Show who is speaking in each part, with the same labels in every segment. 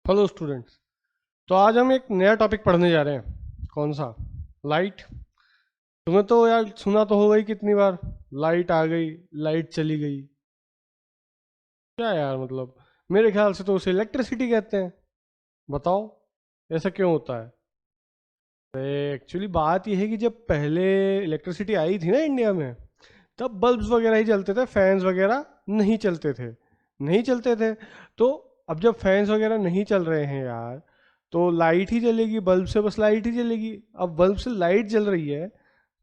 Speaker 1: Hello students. तो आज हम एक नया टॉपिक पढ़ने जा रहे हैं। कौन सा? लाइट। तुम्हें तो यार सुना तो होगा ही कितनी बार, लाइट आ गई, लाइट चली गई। क्या यार, मतलब मेरे ख्याल से तो उसे इलेक्ट्रिसिटी कहते हैं। बताओ, ऐसा क्यों होता है? एक्चुअली बात यह है कि जब पहले इलेक्ट्रिसिटी आई थी ना इंडिया में, तब बल्ब्स वगैरह ही चलते थे, फैंस वगैरह नहीं चलते थे। नहीं चलते थे। तो अब जब फैंस वगैरह नहीं चल रहे हैं यार, तो लाइट ही चलेगी, बल्ब से बस लाइट ही चलेगी। अब बल्ब से लाइट जल रही है,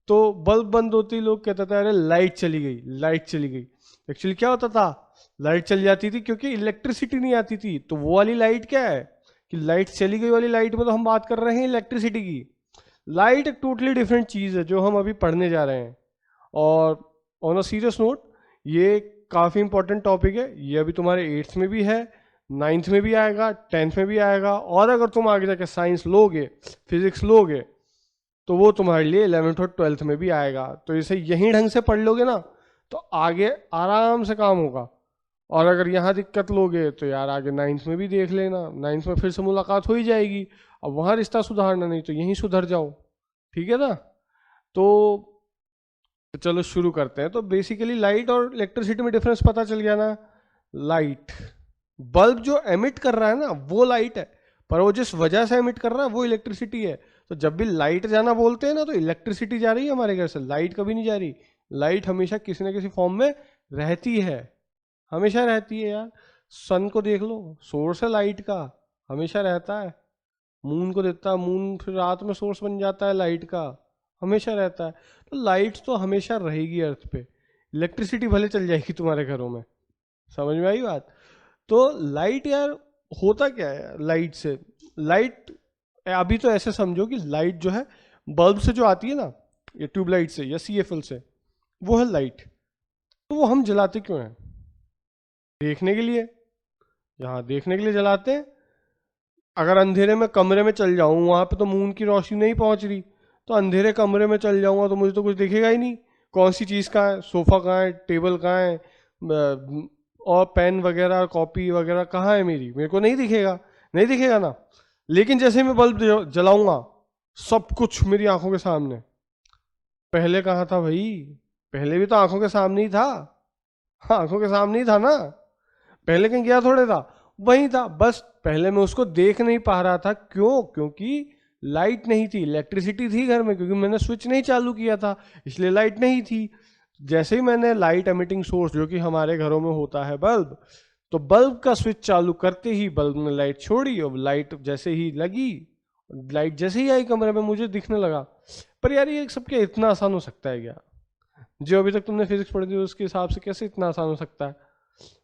Speaker 1: तो बल्ब बंद होते ही लोग कहते थे अरे लाइट चली गई, लाइट चली गई। एक्चुअली क्या होता था, लाइट चल जाती थी क्योंकि इलेक्ट्रिसिटी नहीं आती थी। तो वो वाली लाइट क्या है कि लाइट चली गई वाली लाइट में तो हम बात कर रहे हैं इलेक्ट्रिसिटी की। लाइट एक टोटली डिफरेंट चीज़ है जो हम अभी पढ़ने जा रहे हैं। और ऑन अ सीरियस नोट, ये काफ़ी इंपॉर्टेंट टॉपिक है। ये अभी तुम्हारे 8th में भी है, 9th में भी आएगा, 10th में भी आएगा, और अगर तुम आगे जाके साइंस लोगे, फिजिक्स लोगे, तो वो तुम्हारे लिए 11th और 12th में भी आएगा। तो इसे यहीं ढंग से पढ़ लोगे ना, तो आगे आराम से काम होगा। और अगर यहाँ दिक्कत लोगे तो यार आगे 9th में भी देख लेना, 9th में फिर से मुलाकात हो ही जाएगी। अब वहाँ रिश्ता सुधारना, नहीं तो यहीं सुधर जाओ। ठीक है ना? तो चलो शुरू करते हैं। तो बेसिकली लाइट और इलेक्ट्रिसिटी में डिफरेंस पता चल गया ना। लाइट, बल्ब जो एमिट कर रहा है ना वो लाइट है, पर वो जिस वजह से एमिट कर रहा है वो इलेक्ट्रिसिटी है। तो जब भी लाइट जाना बोलते हैं ना, तो इलेक्ट्रिसिटी जा रही है हमारे घर से, लाइट कभी नहीं जा रही। लाइट हमेशा किसी ना किसी फॉर्म में रहती है, हमेशा रहती है यार। सन को देख लो, सोर्स है लाइट का, हमेशा रहता है। मून को देता है, मून फिर रात में सोर्स बन जाता है लाइट का, हमेशा रहता है। तो लाइट तो हमेशा रहेगी अर्थ पे। इलेक्ट्रिसिटी भले चल जाएगी तुम्हारे घरों में। समझ में आई बात? तो लाइट यार, होता क्या है लाइट से? लाइट अभी तो ऐसे समझो कि लाइट जो है बल्ब से जो आती है ना, या ट्यूबलाइट से या सीएफएल से, वो है लाइट। तो वो हम जलाते क्यों हैं? देखने के लिए। यहाँ देखने के लिए जलाते हैं। अगर अंधेरे में कमरे में चल जाऊं, वहां पे तो मून की रोशनी नहीं पहुंच रही, तो अंधेरे कमरे में चल जाऊंगा तो मुझे तो कुछ दिखेगा ही नहीं। कौन सी चीज़ कहाँ है, सोफा कहाँ है, टेबल कहाँ है, और पेन वगैरह कॉपी वगैरह कहाँ है, मेरे को नहीं दिखेगा। नहीं दिखेगा ना। लेकिन जैसे मैं बल्ब जलाऊंगा, सब कुछ मेरी आंखों के सामने। पहले कहाँ था भाई? पहले भी तो आंखों के सामने ही था। हाँ, आंखों के सामने ही था ना। पहले कहीं गया थोड़े था, वही था। बस पहले मैं उसको देख नहीं पा रहा था। क्यों? क्योंकि लाइट नहीं थी। इलेक्ट्रिसिटी थी घर में, क्योंकि मैंने स्विच नहीं चालू किया था, इसलिए लाइट नहीं थी। जैसे ही मैंने लाइट एमिटिंग सोर्स, जो कि हमारे घरों में होता है बल्ब, तो बल्ब का स्विच चालू करते ही बल्ब ने लाइट छोड़ी, और लाइट जैसे ही लगी, लाइट जैसे ही आई कमरे में, मुझे दिखने लगा। पर यार ये सब क्या इतना आसान हो सकता है क्या? जो अभी तक तुमने फिजिक्स पढ़ी थी उसके हिसाब से कैसे इतना आसान हो सकता है?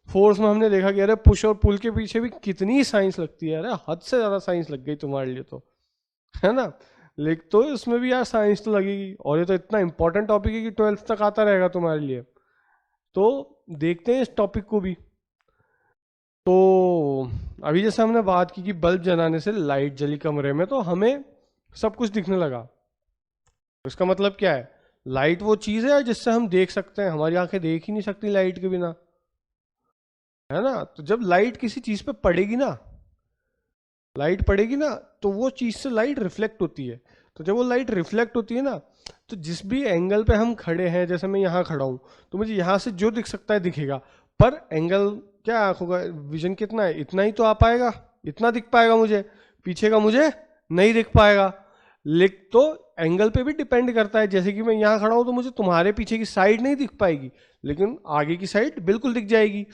Speaker 1: फोर्स में हमने देखा कि अरे पुश और पुल के पीछे भी कितनी साइंस लगती है। अरे हद से ज्यादा साइंस लग गई तुम्हारे लिए तो, है ना? लेकिन तो इसमें भी यार साइंस तो लगेगी, और ये तो इतना इंपॉर्टेंट टॉपिक है कि 12th तक आता रहेगा तुम्हारे लिए। तो देखते हैं इस टॉपिक को भी। तो अभी जैसे हमने बात की कि बल्ब जलाने से लाइट जली कमरे में, तो हमें सब कुछ दिखने लगा। तो इसका मतलब क्या है? लाइट वो चीज़ है जिससे हम देख सकते हैं, हमारी आंखें देख ही नहीं सकती लाइट के बिना, है ना? तो जब लाइट किसी चीज़ पे पड़ेगी ना, लाइट पड़ेगी ना, तो वो चीज़ से लाइट रिफ्लेक्ट होती है। तो जब वो लाइट रिफ्लेक्ट होती है ना, तो जिस भी एंगल पे हम खड़े हैं, जैसे मैं यहाँ खड़ा हूँ, तो मुझे यहाँ से जो दिख सकता है दिखेगा। पर एंगल क्या, आंखों का विजन कितना है, इतना ही तो आ पाएगा, इतना दिख पाएगा मुझे। पीछे का मुझे नहीं दिख पाएगा। लेकिन तो एंगल पे भी डिपेंड करता है। जैसे कि मैं यहाँ खड़ा हूँ तो मुझे तुम्हारे पीछे की साइड नहीं दिख पाएगी, लेकिन आगे की साइड बिल्कुल दिख जाएगी।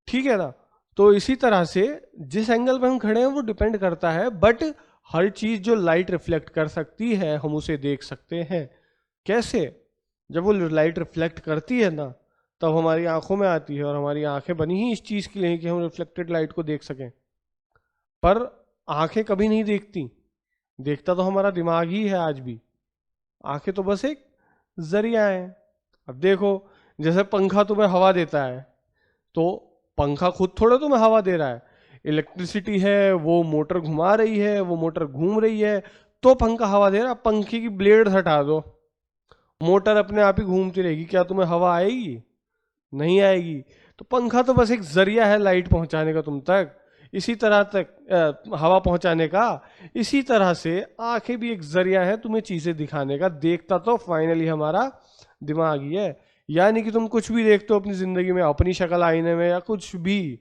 Speaker 1: ठीक है ना? तो इसी तरह से जिस एंगल पे हम खड़े हैं वो डिपेंड करता है, बट हर चीज जो लाइट रिफ्लेक्ट कर सकती है हम उसे देख सकते हैं। कैसे? जब वो लाइट रिफ्लेक्ट करती है ना, तब हमारी आंखों में आती है, और हमारी आंखें बनी ही इस चीज के लिए कि हम रिफ्लेक्टेड लाइट को देख सकें। पर आंखें कभी नहीं देखती, देखता तो हमारा दिमाग ही है आज भी। आंखें तो बस एक जरिया है। अब देखो, जैसे पंखा तुम्हें हवा देता है, तो पंखा खुद थोड़ा तुम्हें हवा दे रहा है। इलेक्ट्रिसिटी है, वो मोटर घुमा रही है, वो मोटर घूम रही है, तो पंखा हवा दे रहा है। पंखे की ब्लेड हटा दो, मोटर अपने आप ही घूमती रहेगी, क्या तुम्हें हवा आएगी? नहीं आएगी। तो पंखा तो बस एक जरिया है लाइट पहुंचाने का तुम तक। इसी तरह तक हवा पहुंचाने का, इसी तरह से आंखें भी एक जरिया है तुम्हें चीजें दिखाने का। देखता तो फाइनली हमारा दिमाग ही है। यानी कि तुम कुछ भी देखते हो अपनी जिंदगी में, अपनी शक्ल आईने में या कुछ भी,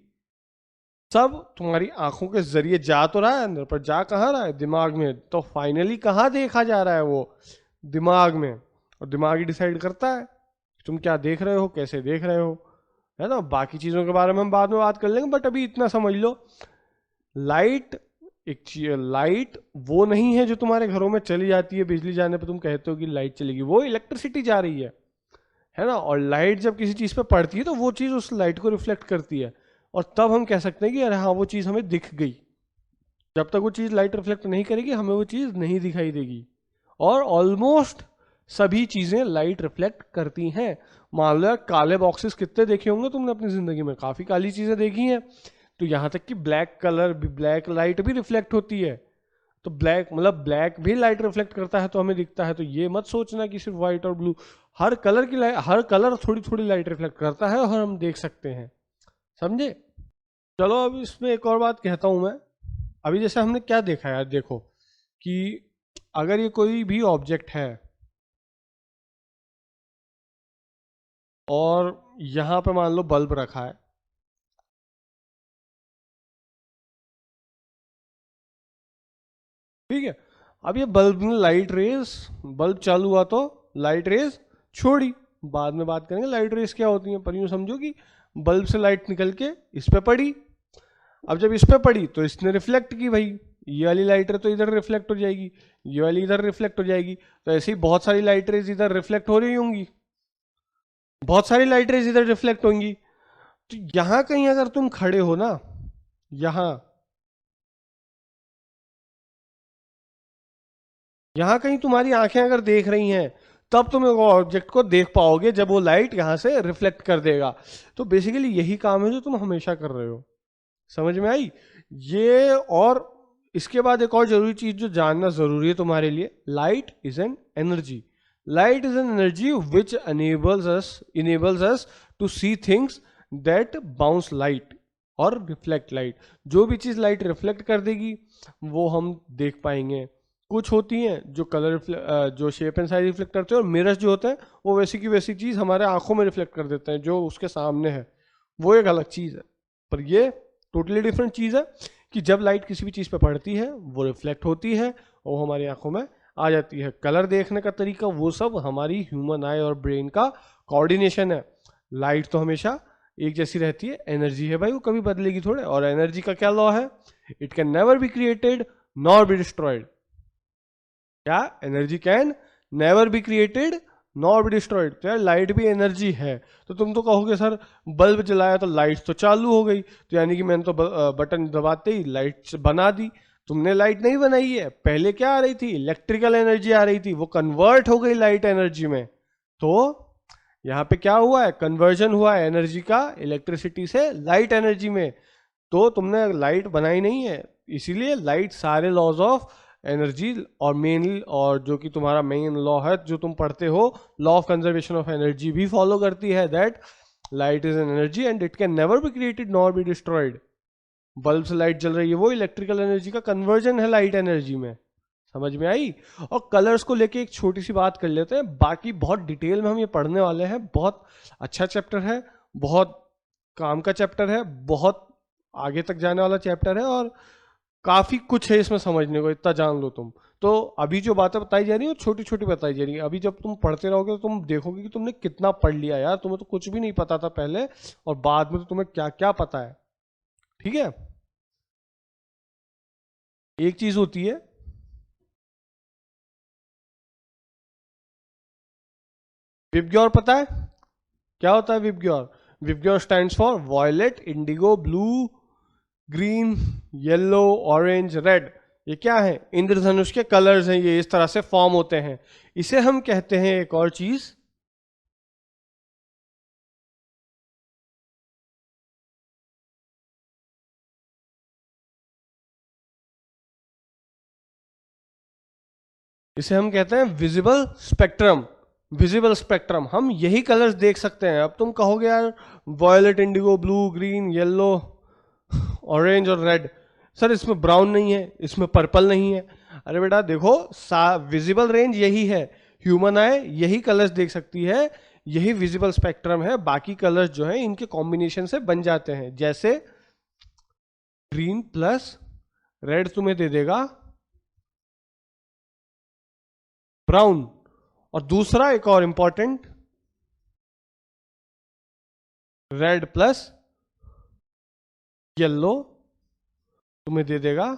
Speaker 1: सब तुम्हारी आंखों के जरिए जा तो रहा है अंदर, पर जा कहाँ रहा है? दिमाग में। तो फाइनली कहाँ देखा जा रहा है? वो दिमाग में। और दिमाग ही डिसाइड करता है कि तुम क्या देख रहे हो, कैसे देख रहे हो, है ना। बाकी चीजों के बारे में हम बाद में बात कर लेंगे, बट अभी इतना समझ लो, लाइट लाइट वो नहीं है जो तुम्हारे घरों में चली जाती है, बिजली जाने पर तुम कहते हो कि लाइट चलेगी, वो इलेक्ट्रिसिटी जा रही है ना। और लाइट जब किसी चीज पे पड़ती है तो वो चीज उस लाइट को रिफ्लेक्ट करती है, और तब हम कह सकते हैं कि अरे हाँ वो चीज हमें दिख गई। जब तक वो चीज लाइट रिफ्लेक्ट नहीं करेगी हमें वो चीज नहीं दिखाई देगी। और ऑलमोस्ट सभी चीजें लाइट रिफ्लेक्ट करती हैं। मान लो यार, काले बॉक्सेस कितने देखे होंगे तुमने अपनी जिंदगी में, काफी काली चीजें देखी हैं। तो यहां तक कि ब्लैक कलर भी, ब्लैक लाइट भी रिफ्लेक्ट होती है। तो ब्लैक मतलब ब्लैक भी लाइट रिफ्लेक्ट करता है तो हमें दिखता है। तो ये मत सोचना कि सिर्फ व्हाइट और ब्लू, हर कलर की लाइट, हर कलर थोड़ी थोड़ी लाइट रिफ्लेक्ट करता है और हम देख सकते हैं। समझे? चलो अब इसमें एक और बात कहता हूं मैं। अभी जैसे हमने क्या देखा यार, देखो कि अगर ये कोई भी ऑब्जेक्ट है और यहां पे मान लो बल्ब रखा है, ठीक है। अब ये बल्ब में लाइट रेज, बल्ब चालू हुआ तो लाइट रेज छोड़ी, बाद में बात करेंगे लाइट रेज क्या होती हैं, पर यूं समझो कि बल्ब से लाइट निकल के इस पे पड़ी। अब जब इस पे पड़ी तो इसने रिफ्लेक्ट की भाई, ये वाली लाइट रे तो इधर रिफ्लेक्ट हो जाएगी, ये वाली इधर रिफ्लेक्ट हो जाएगी। तो ऐसे ही बहुत सारी लाइट रेज इधर रिफ्लेक्ट हो रही होंगी, बहुत सारी लाइट रेज इधर रिफ्लेक्ट होंगी। तो यहां कहीं अगर तुम खड़े हो ना, यहां यहां कहीं तुम्हारी आंखें अगर देख रही हैं, तब तुम एक ऑब्जेक्ट को देख पाओगे जब वो लाइट यहां से रिफ्लेक्ट कर देगा। तो बेसिकली यही काम है जो तुम हमेशा कर रहे हो। समझ में आई ये? और इसके बाद एक और जरूरी चीज जो जानना जरूरी है तुम्हारे लिए, light is an energy. Light is an energy which enables us to see things that bounce light और रिफ्लेक्ट लाइट। जो भी चीज लाइट रिफ्लेक्ट कर देगी वो हम देख पाएंगे। कुछ होती हैं जो जो शेप एंड साइज रिफ्लेक्ट करते हैं, और मिरर्स जो होते हैं वो वैसी की वैसी चीज हमारे आंखों में रिफ्लेक्ट कर देते हैं जो उसके सामने है, वो एक अलग चीज है। पर ये टोटली डिफरेंट चीज है कि जब लाइट किसी भी चीज पे पड़ती है वो रिफ्लेक्ट होती है और हमारी आंखों में आ जाती है। कलर देखने का तरीका वो सब हमारी ह्यूमन आई और ब्रेन का कोऑर्डिनेशन है। लाइट तो हमेशा एक जैसी रहती है, एनर्जी है भाई, वो कभी बदलेगी थोड़े। और एनर्जी का क्या लॉ है? It can never be created nor be destroyed. क्या? Energy can never be created nor be destroyed. तो यार लाइट भी एनर्जी है। तो तुम तो कहोगे सर बल्ब जलाया तो लाइट तो चालू हो गई, तो यानी कि मैंने तो बटन दबाते ही लाइट बना दी। तुमने लाइट नहीं बनाई है, पहले क्या आ रही थी? इलेक्ट्रिकल एनर्जी आ रही थी, वो कन्वर्ट हो गई लाइट एनर्जी में। तो यहाँ पे क्या हुआ है? कन्वर्जन हुआ है एनर्जी का, इलेक्ट्रिसिटी से लाइट एनर्जी में। तो तुमने लाइट बनाई नहीं है, इसीलिए लाइट सारे लॉज ऑफ एनर्जी और मेनली, और जो कि तुम्हारा मेन लॉ है जो तुम पढ़ते हो, law of conservation of energy भी फॉलो करती है, that light is an energy and it can never be created nor be destroyed. Bulb से लाइट जल रही है, वो इलेक्ट्रिकल एनर्जी का कन्वर्जन है लाइट एनर्जी में। समझ में आई? और कलर्स को लेके एक छोटी सी बात कर लेते हैं, बाकी बहुत डिटेल में हम ये पढ़ने वाले हैं। बहुत अच्छा चैप्टर है, बहुत काम का चैप्टर है, बहुत आगे तक जाने वाला चैप्टर है, और काफी कुछ है इसमें समझने को, इतना जान लो तुम। तो अभी जो बातें बताई जा रही है वो छोटी छोटी बताई जा रही है। अभी जब तुम पढ़ते रहोगे तो तुम देखोगे कि तुमने कितना पढ़ लिया यार, तुम्हें तो कुछ भी नहीं पता था पहले, और बाद में तो तुम्हें क्या क्या पता है। ठीक है? एक चीज होती है, विबग्योर, पता है क्या होता है VIBGYOR? VIBGYOR stands for violet, indigo, blue, green, yellow, orange, red. ये क्या है? इंद्रधनुष के कलर्स हैं, ये इस तरह से फॉर्म होते हैं। इसे हम कहते हैं एक और चीज, इसे हम कहते हैं विजिबल स्पेक्ट्रम। विजिबल स्पेक्ट्रम, हम यही कलर्स देख सकते हैं। अब तुम कहोगे यार violet, indigo, blue, green, yellow, orange और रेड। सर इसमें ब्राउन नहीं है, इसमें पर्पल नहीं है। अरे बेटा देखो, विजिबल रेंज यही है, ह्यूमन आई यही कलर्स देख सकती है, यही विजिबल स्पेक्ट्रम है। बाकी कलर्स जो है इनके कॉम्बिनेशन से बन जाते हैं। जैसे ग्रीन प्लस रेड तुम्हें दे देगा ब्राउन, और दूसरा एक और इंपॉर्टेंट, रेड प्लस येलो तुम्हें दे देगा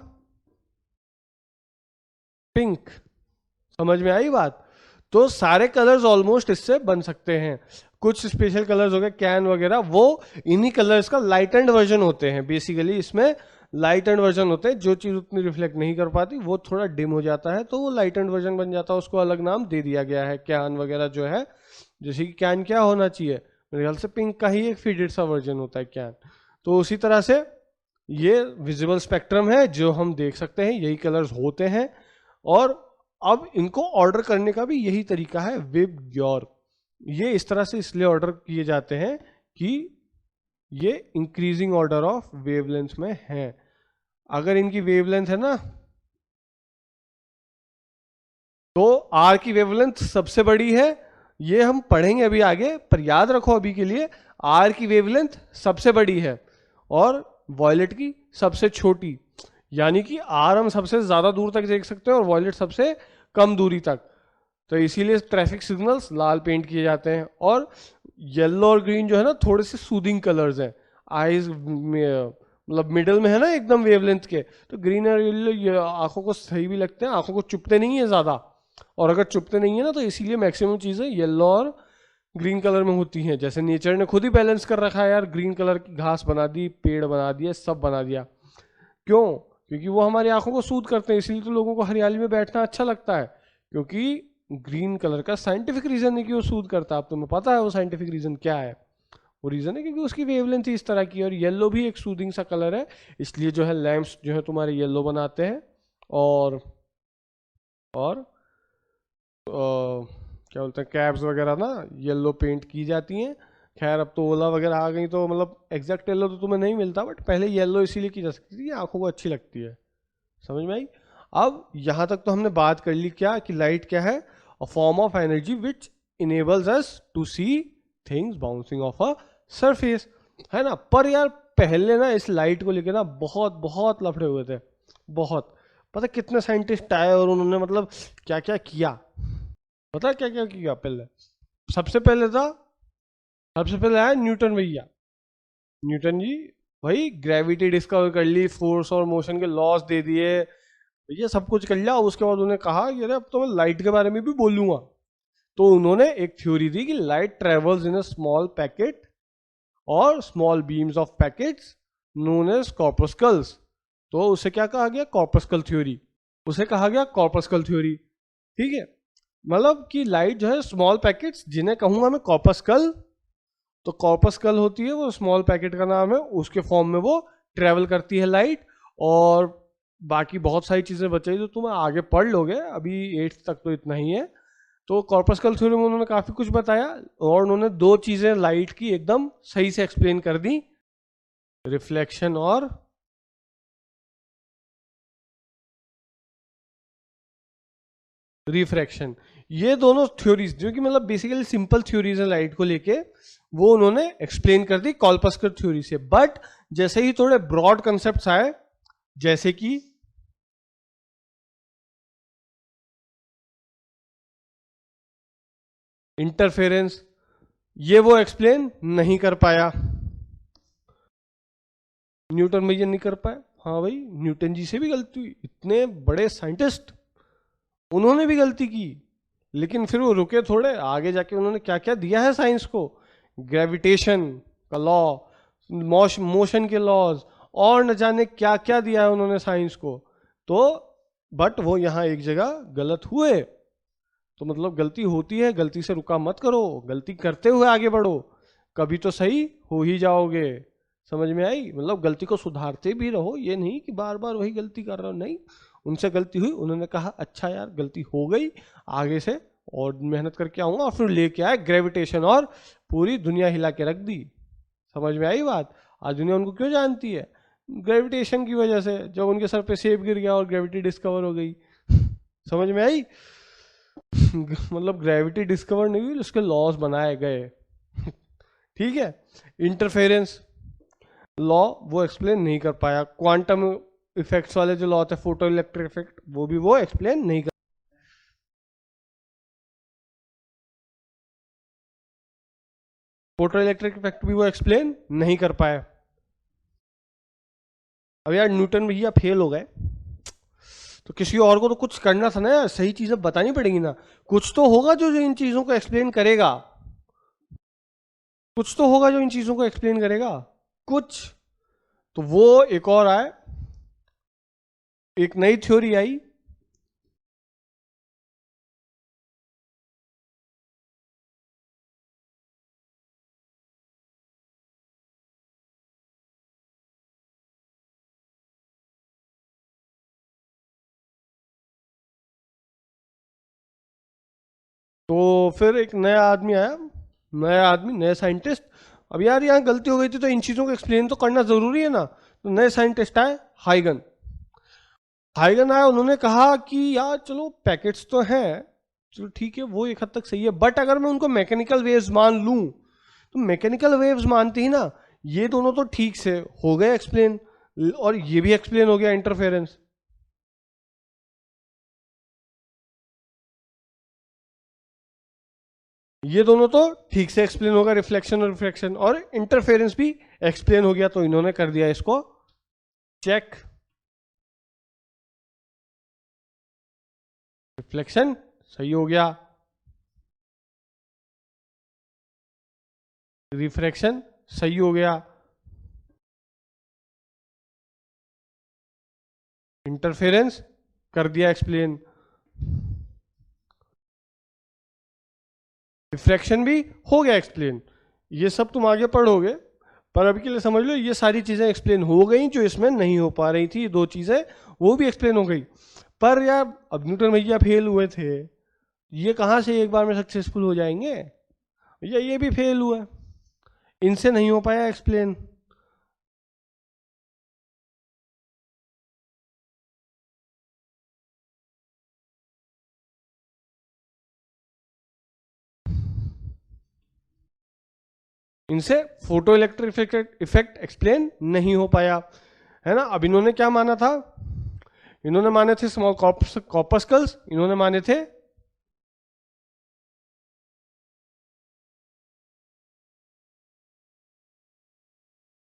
Speaker 1: पिंक। समझ में आई बात? तो सारे कलर्स ऑलमोस्ट इससे बन सकते हैं। कुछ स्पेशल कलर्स हो गए कैन वगैरह, वो इन्हीं कलर्स का लाइट एंड वर्जन होते हैं। बेसिकली इसमें लाइट एंड वर्जन होते हैं, जो चीज उतनी रिफ्लेक्ट नहीं कर पाती वो थोड़ा डिम हो जाता है, तो वो लाइट एंड वर्जन बन जाता है, उसको अलग नाम दे दिया गया है कैन वगैरह जो है। जैसे कि कैन क्या होना चाहिए, मेरे ख्याल से पिंक का ही एक फीडेड सा वर्जन होता है कैन। तो उसी तरह से ये विजिबल स्पेक्ट्रम है जो हम देख सकते हैं, यही कलर्स होते हैं। और अब इनको ऑर्डर करने का भी यही तरीका है, वेब ग्योर। ये इस तरह से इसलिए ऑर्डर किए जाते हैं कि ये इंक्रीजिंग ऑर्डर ऑफ वेवलेंथ में है। अगर इनकी वेवलेंथ है ना, तो आर की वेवलेंथ सबसे बड़ी है, ये हम पढ़ेंगे अभी आगे, पर याद रखो अभी के लिए आर की वेवलेंथ सबसे बड़ी है और वॉयलेट की सबसे छोटी। यानी कि आर हम सबसे ज्यादा दूर तक देख सकते हैं और वॉयलेट सबसे कम दूरी तक। तो इसीलिए ट्रैफिक सिग्नल्स लाल पेंट किए जाते हैं। और येलो और ग्रीन जो है ना, थोड़े से सूदिंग कलर्स हैं, आईज मतलब मिडिल में है ना एकदम वेवलेंथ के। तो ग्रीन और येलो आंखों को सही भी लगते हैं, आंखों को चुभते नहीं है ज्यादा। और अगर चुभते नहीं है ना, तो इसीलिए मैक्सिमम चीजें येलो और ग्रीन कलर में होती हैं। जैसे नेचर ने खुद ही बैलेंस कर रखा है यार, ग्रीन कलर की घास बना दी, पेड़ बना दिए, सब बना दिया। क्यों? क्योंकि वो हमारी आंखों को सूद करते हैं, इसलिए तो लोगों को हरियाली में बैठना अच्छा लगता है। क्योंकि ग्रीन कलर का साइंटिफिक रीजन है कि वो सूद करता है। अब तुम्हें पता है वो साइंटिफिक रीजन क्या है? वो रीजन है क्योंकि उसकी वेवलेंथ ही इस तरह की है। और येलो भी एक सूदिंग सा कलर है, इसलिए जो है लैंप्स जो है तुम्हारे येलो बनाते हैं। और क्या बोलते हैं, कैब्स वगैरह ना येलो पेंट की जाती हैं। खैर अब तो ओला वगैरह आ गई, तो मतलब एग्जैक्ट येलो तो तुम्हें नहीं मिलता, बट पहले येलो इसीलिए की जा सकती थी, आंखों को अच्छी लगती है। समझ में आई? अब यहां तक तो हमने बात कर ली क्या, कि लाइट क्या है, a form of energy which enables us to see things bouncing off a surface, है ना। पर यार पहले ना इस लाइट को लेके ना बहुत बहुत लफड़े हुए थे, बहुत। पता कितने साइंटिस्ट आए और उन्होंने मतलब क्या क्या किया, पता क्या क्या किया पहले? सबसे पहले था, सबसे पहले आया न्यूटन भैया। न्यूटन जी भाई ग्रेविटी डिस्कवर कर ली, फोर्स और मोशन के लॉस दे दिए, ये सब कुछ कर लिया। उसके बाद उन्होंने कहा कि अरे अब तो मैं लाइट के बारे में भी बोलूंगा। तो उन्होंने एक थ्योरी दी कि light travels in a small packet और small beams of packets known as corpuscles. तो उसे क्या कहा गया? Corpuscle theory. उसे कहा गया कॉर्पस्कल थ्योरी। ठीक है, मतलब कि लाइट जो है स्मॉल पैकेट्स, जिन्हें कहूंगा मैं कॉर्पस्कल, तो कॉर्पस्कल होती है वो स्मॉल पैकेट का नाम है, उसके फॉर्म में वो ट्रेवल करती है लाइट। और बाकी बहुत सारी चीजें बची जो तुम आगे पढ़ लोगे, अभी 8th तक तो इतना ही है। तो कॉर्पस्कल थ्योरी में उन्होंने काफी कुछ बताया, और उन्होंने दो चीजें लाइट की एकदम सही से एक्सप्लेन कर दी, रिफ्लेक्शन और रिफ्रैक्शन। ये दोनों थ्योरीज जो कि मतलब बेसिकली सिंपल थ्योरीज है लाइट को लेके, वो उन्होंने एक्सप्लेन कर दी कॉर्पस्कल थ्योरी से। बट जैसे ही थोड़े ब्रॉड कंसेप्ट्स आए, जैसे कि इंटरफेरेंस, ये वो एक्सप्लेन नहीं कर पाया, न्यूटन भैया नहीं कर पाए। हाँ भाई, न्यूटन जी से भी गलती हुई, इतने बड़े साइंटिस्ट, उन्होंने भी गलती की। लेकिन फिर वो रुके थोड़े, आगे जाके उन्होंने क्या क्या दिया है साइंस को, ग्रेविटेशन का लॉ, मोशन के लॉज, और न जाने क्या क्या दिया है उन्होंने साइंस को। तो बट वो यहाँ एक जगह गलत हुए। तो मतलब गलती होती है, गलती से रुका मत करो, गलती करते हुए आगे बढ़ो, कभी तो सही हो ही जाओगे। समझ में आई? मतलब गलती को सुधारते भी रहो, ये नहीं कि बार बार वही गलती कर रहे हो, नहीं। उनसे गलती हुई, उन्होंने कहा अच्छा यार गलती हो गई, आगे से और मेहनत करके आऊंगा, और फिर लेके आए ग्रेविटेशन और पूरी दुनिया हिला के रख दी। समझ में आई बात? आज दुनिया उनको क्यों जानती है? ग्रेविटेशन की वजह से, जब उनके सर पे सेब गिर गया और ग्रेविटी डिस्कवर हो गई। समझ में आई? मतलब ग्रेविटी डिस्कवर नहीं हुई, उसके लॉस बनाए गए। ठीक है। इंटरफेरेंस लॉ वो एक्सप्लेन नहीं कर पाया। क्वांटम इफेक्ट्स वाले जो लॉ थे, फोटो इलेक्ट्रिक इफेक्ट, वो भी वो एक्सप्लेन नहीं कर। फोटो इलेक्ट्रिक इफेक्ट भी वो एक्सप्लेन नहीं कर पाए। अब यार न्यूटन भैया फेल हो गए, तो किसी और को तो कुछ करना था ना यार, सही चीजें बतानी पड़ेगी ना। कुछ तो होगा जो इन चीजों को एक्सप्लेन करेगा। कुछ तो होगा जो इन चीजों को एक्सप्लेन करेगा। कुछ तो वो एक और आए, एक नई थ्योरी आई। तो फिर एक नया आदमी आया, नया आदमी, नया साइंटिस्ट। अब यार यहाँ गलती हो गई थी, तो इन चीजों को एक्सप्लेन तो करना जरूरी है ना। तो नए साइंटिस्ट आए, हाइगन। हाइगन आया, उन्होंने कहा कि यार चलो पैकेट्स तो हैं, चलो ठीक है, वो एक हद तक सही है, बट अगर मैं उनको मैकेनिकल वेव्स मान लूं, तो मैकेनिकल वेव्स मानते ही ना, ये दोनों तो ठीक से हो गए एक्सप्लेन, और ये भी एक्सप्लेन हो गया, इंटरफेरेंस। ये दोनों तो ठीक से एक्सप्लेन होगा, रिफ्लेक्शन और रिफ्रैक्शन, और इंटरफेरेंस भी एक्सप्लेन हो गया, तो इन्होंने कर दिया इसको चेक। रिफ्लेक्शन सही हो गया, रिफ्रैक्शन सही हो गया, इंटरफेरेंस कर दिया एक्सप्लेन, रिफ्रैक्शन भी हो गया एक्सप्लेन। ये सब तुम आगे पढ़ोगे, पर अभी के लिए समझ लो ये सारी चीजें एक्सप्लेन हो गई जो इसमें नहीं हो पा रही थी, दो चीजें वो भी एक्सप्लेन हो गई। पर यार अब न्यूटन भैया फेल हुए थे, ये कहाँ से एक बार में सक्सेसफुल हो जाएंगे? भैया ये भी फेल हुआ, इनसे नहीं हो पाया एक्सप्लेन। इनसे फोटो इलेक्ट्रिक इफेक्ट एक्सप्लेन नहीं हो पाया, है ना। अब इन्होंने क्या माना था? इन्होंने माने थे स्मॉल कॉर्पस्कल्स, इन्होंने माने थे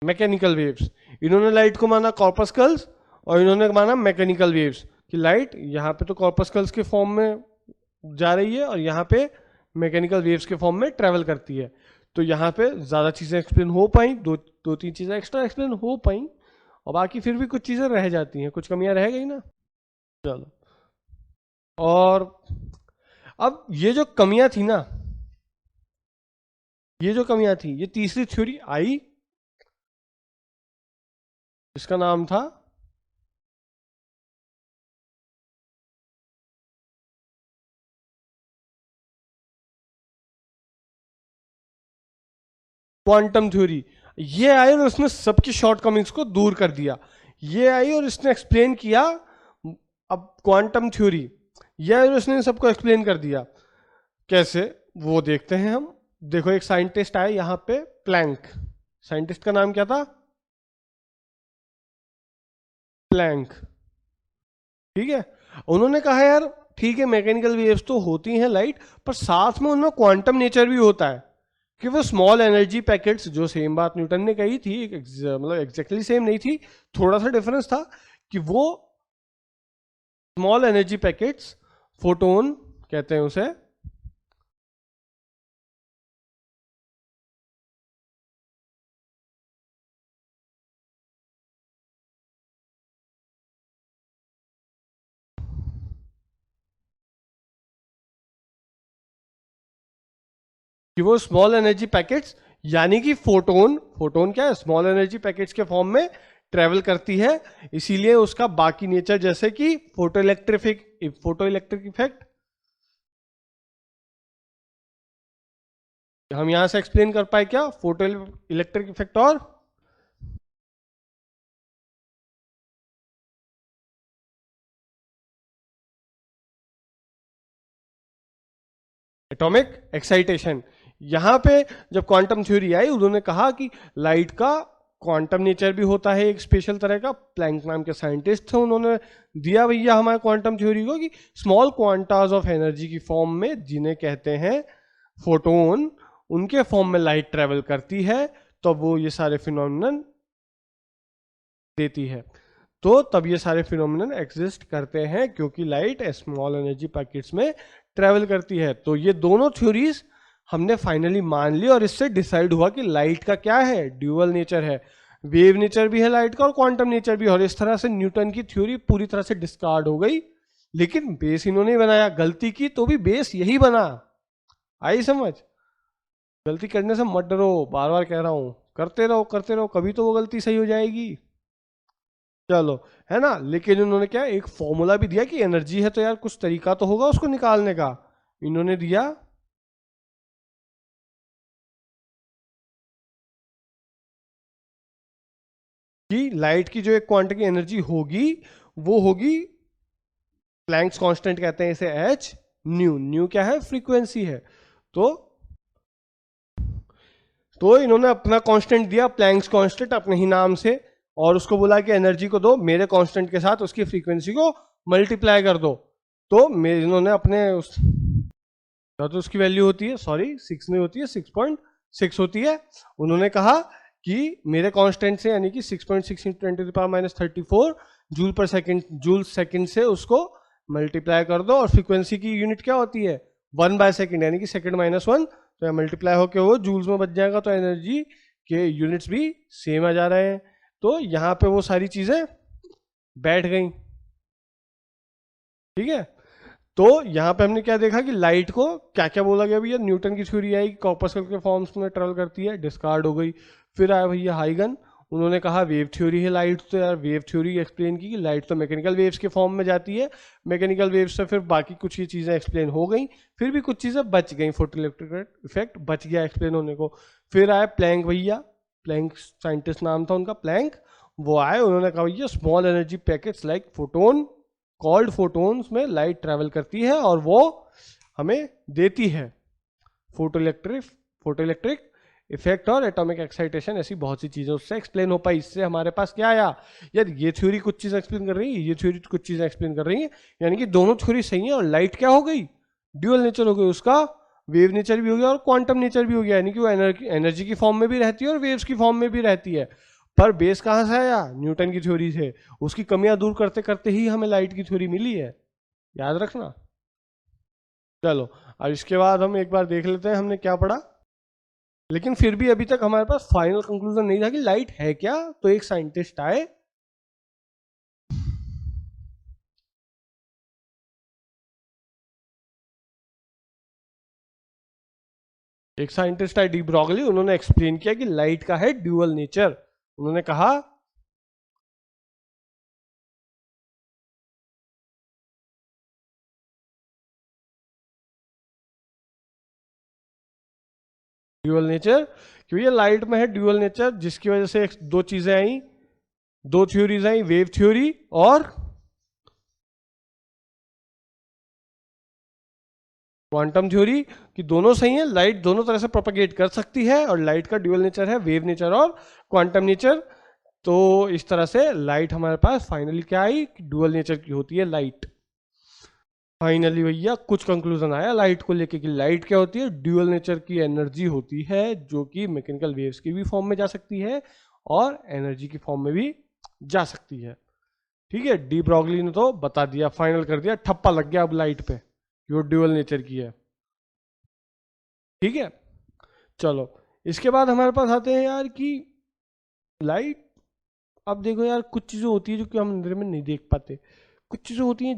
Speaker 1: मैकेनिकल वेव्स। इन्होंने लाइट को माना कॉर्पस्कल्स, और इन्होंने माना मैकेनिकल वेव्स, कि लाइट यहाँ पे तो कॉर्पस्कल्स के फॉर्म में जा रही है, और यहाँ पे मैकेनिकल वेव्स के फॉर्म में ट्रेवल करती है। तो यहाँ पे ज्यादा चीजें एक्सप्लेन हो पाई, दो दो तीन चीजें एक्स्ट्रा एक्सप्लेन हो पाई, और बाकी फिर भी कुछ चीजें रह जाती हैं, कुछ कमियां रह गई ना। चलो, और अब ये जो कमियां थी ना, ये जो कमियां थी, ये तीसरी थ्योरी आई, इसका नाम था क्वांटम थ्योरी। ये आई और उसने सबकी शॉर्टकमिंग्स को दूर कर दिया। ये आई और इसने एक्सप्लेन किया, अब क्वांटम थ्योरी, ये आई और उसने सबको एक्सप्लेन कर दिया। कैसे, वो देखते हैं हम। देखो एक साइंटिस्ट आए यहाँ पे, प्लैंक। साइंटिस्ट का नाम क्या था? प्लैंक। ठीक है। उन्होंने कहा यार ठीक है, मैकेनिकल वेव्स तो होती हैं लाइट, पर साथ में उनमें क्वांटम नेचर भी होता है, कि वो स्मॉल एनर्जी पैकेट्स, जो सेम बात न्यूटन ने कही थी, मतलब एग्जैक्टली सेम नहीं थी, थोड़ा सा डिफरेंस था, कि वो स्मॉल एनर्जी पैकेट्स, फोटोन कहते हैं उसे, कि वो स्मॉल एनर्जी पैकेट्स, यानी कि फोटोन, फोटोन क्या है, स्मॉल एनर्जी पैकेट्स के फॉर्म में ट्रेवल करती है, इसीलिए उसका बाकी नेचर, जैसे कि फोटो इलेक्ट्रिक इफेक्ट, हम यहां से एक्सप्लेन कर पाए क्या, फोटो इलेक्ट्रिक इफेक्ट और एटॉमिक एक्साइटेशन। यहां पे जब क्वांटम थ्योरी आई, उन्होंने कहा कि लाइट का क्वांटम नेचर भी होता है एक स्पेशल तरह का। प्लैंक नाम के साइंटिस्ट थे, उन्होंने दिया भैया हमारे क्वांटम थ्योरी को कि स्मॉल क्वांटास ऑफ एनर्जी की फॉर्म में, जिन्हें कहते हैं फोटोन, उनके फॉर्म में लाइट ट्रेवल करती है, तो वो ये सारे फिनोमिनन देती है। तो तब ये सारे फिनोमिनन एग्जिस्ट करते हैं, क्योंकि लाइट स्मॉल एनर्जी पैकेट्स में ट्रेवल करती है। तो ये दोनों थ्योरीज हमने फाइनली मान ली, और इससे डिसाइड हुआ कि लाइट का क्या है, ड्यूअल नेचर है। वेव नेचर भी है लाइट का और क्वांटम नेचर भी है। और इस तरह से न्यूटन की थ्योरी पूरी तरह से डिस्कार्ड हो गई। लेकिन बेस इन्होंने बनाया, गलती की तो भी बेस यही बना। आई समझ? गलती करने से मत डरो, बार बार कह रहा हूं, करते रहो करते रहो, कभी तो वो गलती सही हो जाएगी। चलो, है ना। लेकिन उन्होंने क्या, एक फॉर्मूला भी दिया कि एनर्जी है तो यार कुछ तरीका तो होगा उसको निकालने का। इन्होंने दिया कि लाइट की जो एक क्वांटम की एनर्जी होगी, वो होगी, प्लैंक्स कांस्टेंट कहते हैं इसे, एच न्यू। न्यू क्या है, फ्रीक्वेंसी है। तो इन्होंने अपना कांस्टेंट दिया, प्लैंक्स कांस्टेंट, अपने ही नाम से, और उसको बोला कि एनर्जी को दो मेरे कांस्टेंट के साथ उसकी फ्रीक्वेंसी को मल्टीप्लाई कर दो। तो इन्होंने अपने उस, तो उसकी वैल्यू होती है, सॉरी 6 नहीं होती है, 6.6 होती है। उन्होंने कहा कि मेरे कांस्टेंट से, यानी कि 6.6 × 10⁻34 जूल पर सेकंड, जूल सेकंड से उसको मल्टीप्लाई कर दो। और फ्रीक्वेंसी की यूनिट क्या होती है, 1/सेकंड, यानी कि सेकंड -1। तो मल्टीप्लाई होके वो जूल्स में बच जाएगा, तो एनर्जी के यूनिट्स भी सेम आ जा रहे हैं। तो यहाँ पे वो सारी चीजें बैठ गई, ठीक है। तो यहाँ पे हमने क्या देखा कि लाइट को क्या क्या बोला गया भैया, न्यूटन की थ्योरी आई, कॉर्पस्कल के फॉर्म्स में ट्रेवल करती है, डिस्कार्ड हो गई। फिर आया भैया हाइगन, उन्होंने कहा वेव थ्योरी है लाइट। तो यार वेव थ्योरी एक्सप्लेन की कि लाइट तो मैकेनिकल वेव्स के फॉर्म में जाती है, मैकेनिकल वेव्स से फिर बाकी कुछ ये चीज़ें एक्सप्लेन हो गई, फिर भी कुछ चीज़ें बच गई, फोटो इलेक्ट्रिक इफेक्ट बच गया एक्सप्लेन होने को। फिर आया प्लैंक भैया, प्लैंक साइंटिस्ट नाम था उनका, प्लैंक, वो आए, उन्होंने कहा भैया small energy packets like photon called photons में लाइट ट्रैवल करती है, और वो हमें देती है फोटो इलेक्ट्रिक इफेक्ट और एटॉमिक एक्साइटेशन, ऐसी बहुत सी चीजें उससे एक्सप्लेन हो पाई। इससे हमारे पास क्या आया, यार ये थ्योरी कुछ चीज एक्सप्लेन कर रही है, ये थ्योरी कुछ चीजें एक्सप्लेन कर रही है, यानी कि दोनों थ्योरी सही है। और लाइट क्या हो गई, ड्यूअल नेचर हो गई उसका, वेव नेचर भी हो गया और क्वांटम नेचर भी हो गया, यानी कि वो एनर्जी की फॉर्म में भी रहती है और वेव्स की फॉर्म में भी रहती है। पर बेस कहाँ से आया, न्यूटन की थ्योरी से। उसकी कमियां दूर करते करते ही हमें लाइट की थ्योरी मिली है, याद रखना। चलो, अब इसके बाद हम एक बार देख लेते हैं हमने क्या पढ़ा। लेकिन फिर भी अभी तक हमारे पास फाइनल कंक्लूजन नहीं था कि लाइट है क्या। तो एक साइंटिस्ट आए, डी ब्रॉगली, उन्होंने एक्सप्लेन किया कि लाइट का है ड्यूअल नेचर। उन्होंने कहा ड्यूअल नेचर, क्योंकि ये लाइट में है ड्यूअल नेचर, जिसकी वजह से दो चीजें आई, दो थ्योरीज आई, वेव थ्योरी और क्वांटम थ्योरी, कि दोनों सही है, लाइट दोनों तरह से प्रोपेगेट कर सकती है, और लाइट का ड्यूअल नेचर है, वेव नेचर और क्वांटम नेचर। तो इस तरह से लाइट हमारे पास फाइनली क्या आई, ड्यूअल नेचर की होती है लाइट। फाइनली भैया कुछ कंक्लूजन आया लाइट को लेके कि लाइट क्या होती है, ड्यूअल नेचर की एनर्जी होती है, जो कि मैकेनिकल वेव्स की भी फॉर्म में जा सकती है और एनर्जी की फॉर्म में भी जा सकती है। ठीक है, डी ब्रॉगली ने तो बता दिया, फाइनल कर दिया, ठप्पा लग गया अब लाइट पे कि वो ड्यूअल नेचर की है। ठीक है, चलो इसके बाद हमारे पास आते हैं यार कि लाइट, अब देखो यार कुछ चीज़ें होती है जो कि हम अंदर में नहीं देख पाते, कुछ चीज़ें होती हैं